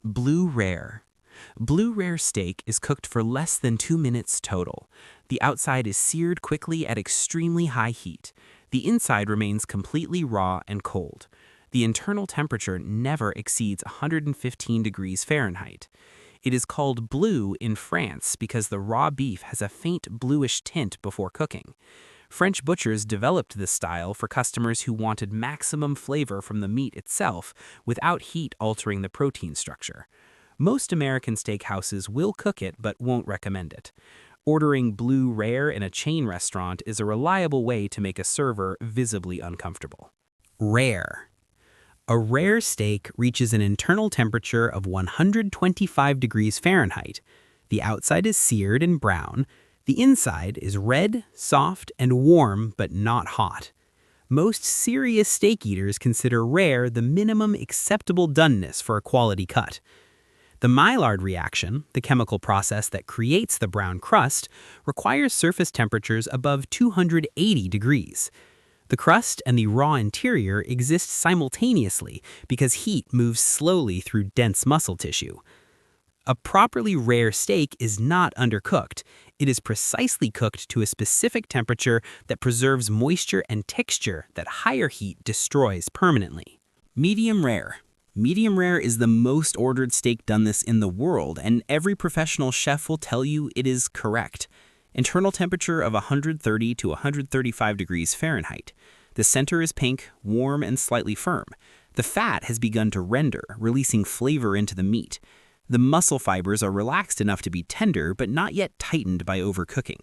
Blue Rare. Blue Rare steak is cooked for less than 2 minutes total. The outside is seared quickly at extremely high heat. The inside remains completely raw and cold. The internal temperature never exceeds 115 degrees Fahrenheit. It is called blue in France because the raw beef has a faint bluish tint before cooking. French butchers developed this style for customers who wanted maximum flavor from the meat itself without heat altering the protein structure. Most American steakhouses will cook it but won't recommend it. Ordering Blue Rare in a chain restaurant is a reliable way to make a server visibly uncomfortable. Rare. A rare steak reaches an internal temperature of 125 degrees Fahrenheit. The outside is seared and brown. The inside is red, soft, and warm but not hot. Most serious steak eaters consider rare the minimum acceptable doneness for a quality cut. The Maillard reaction, the chemical process that creates the brown crust, requires surface temperatures above 280 degrees. The crust and the raw interior exist simultaneously because heat moves slowly through dense muscle tissue. A properly rare steak is not undercooked. It is precisely cooked to a specific temperature that preserves moisture and texture that higher heat destroys permanently. Medium rare. Medium rare is the most ordered steak doneness in the world, and every professional chef will tell you it is correct. Internal temperature of 130 to 135 degrees Fahrenheit. The center is pink, warm, and slightly firm. The fat has begun to render, releasing flavor into the meat. The muscle fibers are relaxed enough to be tender, but not yet tightened by overcooking.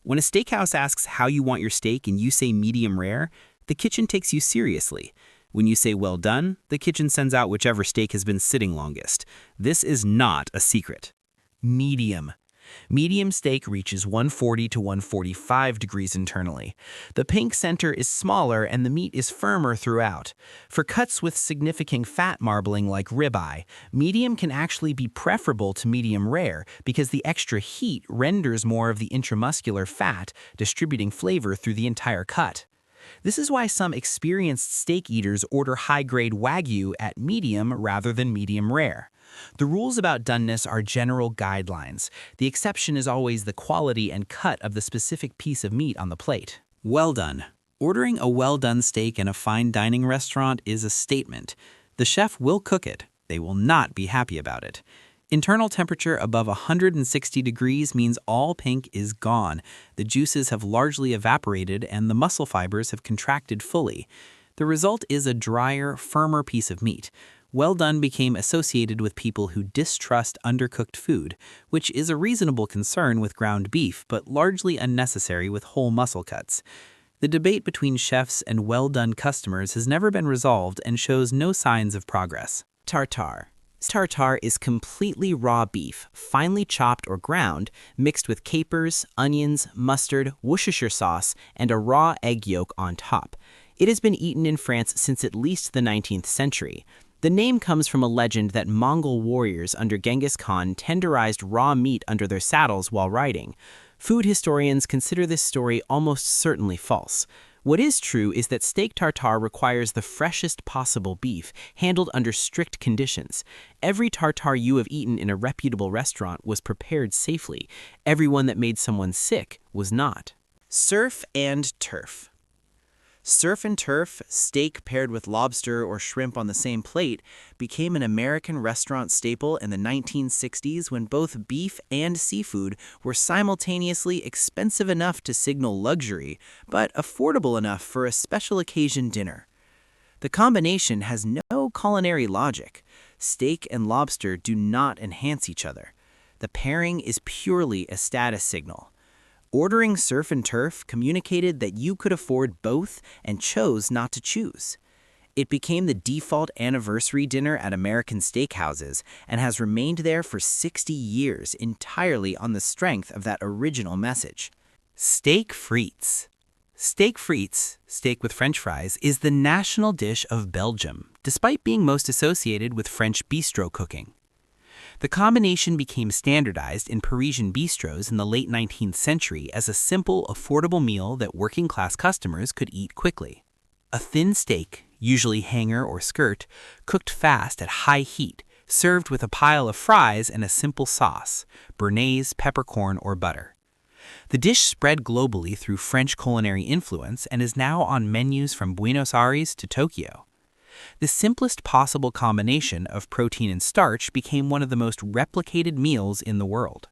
When a steakhouse asks how you want your steak and you say medium rare, the kitchen takes you seriously. When you say well done, the kitchen sends out whichever steak has been sitting longest. This is not a secret. Medium. Medium steak reaches 140 to 145 degrees internally. The pink center is smaller and the meat is firmer throughout. For cuts with significant fat marbling like ribeye, medium can actually be preferable to medium rare because the extra heat renders more of the intramuscular fat, distributing flavor through the entire cut. This is why some experienced steak eaters order high-grade Wagyu at medium rather than medium rare. The rules about doneness are general guidelines. The exception is always the quality and cut of the specific piece of meat on the plate. Well done. Ordering a well-done steak in a fine dining restaurant is a statement. The chef will cook it. They will not be happy about it. Internal temperature above 160 degrees means all pink is gone. The juices have largely evaporated and the muscle fibers have contracted fully. The result is a drier, firmer piece of meat. Well done became associated with people who distrust undercooked food, which is a reasonable concern with ground beef, but largely unnecessary with whole muscle cuts. The debate between chefs and well-done customers has never been resolved and shows no signs of progress. Tartare. Tartare is completely raw beef, finely chopped or ground, mixed with capers, onions, mustard, Worcestershire sauce, and a raw egg yolk on top. It has been eaten in France since at least the 19th century. The name comes from a legend that Mongol warriors under Genghis Khan tenderized raw meat under their saddles while riding. Food historians consider this story almost certainly false. What is true is that steak tartare requires the freshest possible beef, handled under strict conditions. Every tartare you have eaten in a reputable restaurant was prepared safely. Everyone that made someone sick was not. Surf and turf. Surf and turf, steak paired with lobster or shrimp on the same plate, became an American restaurant staple in the 1960s when both beef and seafood were simultaneously expensive enough to signal luxury, but affordable enough for a special occasion dinner. The combination has no culinary logic. Steak and lobster do not enhance each other. The pairing is purely a status signal. Ordering surf and turf communicated that you could afford both and chose not to choose. It became the default anniversary dinner at American steakhouses and has remained there for 60 years entirely on the strength of that original message. Steak frites. Steak frites, steak with French fries, is the national dish of Belgium, despite being most associated with French bistro cooking. The combination became standardized in Parisian bistros in the late 19th century as a simple, affordable meal that working-class customers could eat quickly. A thin steak, usually hanger or skirt, cooked fast at high heat, served with a pile of fries and a simple sauce, béarnaise, peppercorn, or butter. The dish spread globally through French culinary influence and is now on menus from Buenos Aires to Tokyo. The simplest possible combination of protein and starch became one of the most replicated meals in the world.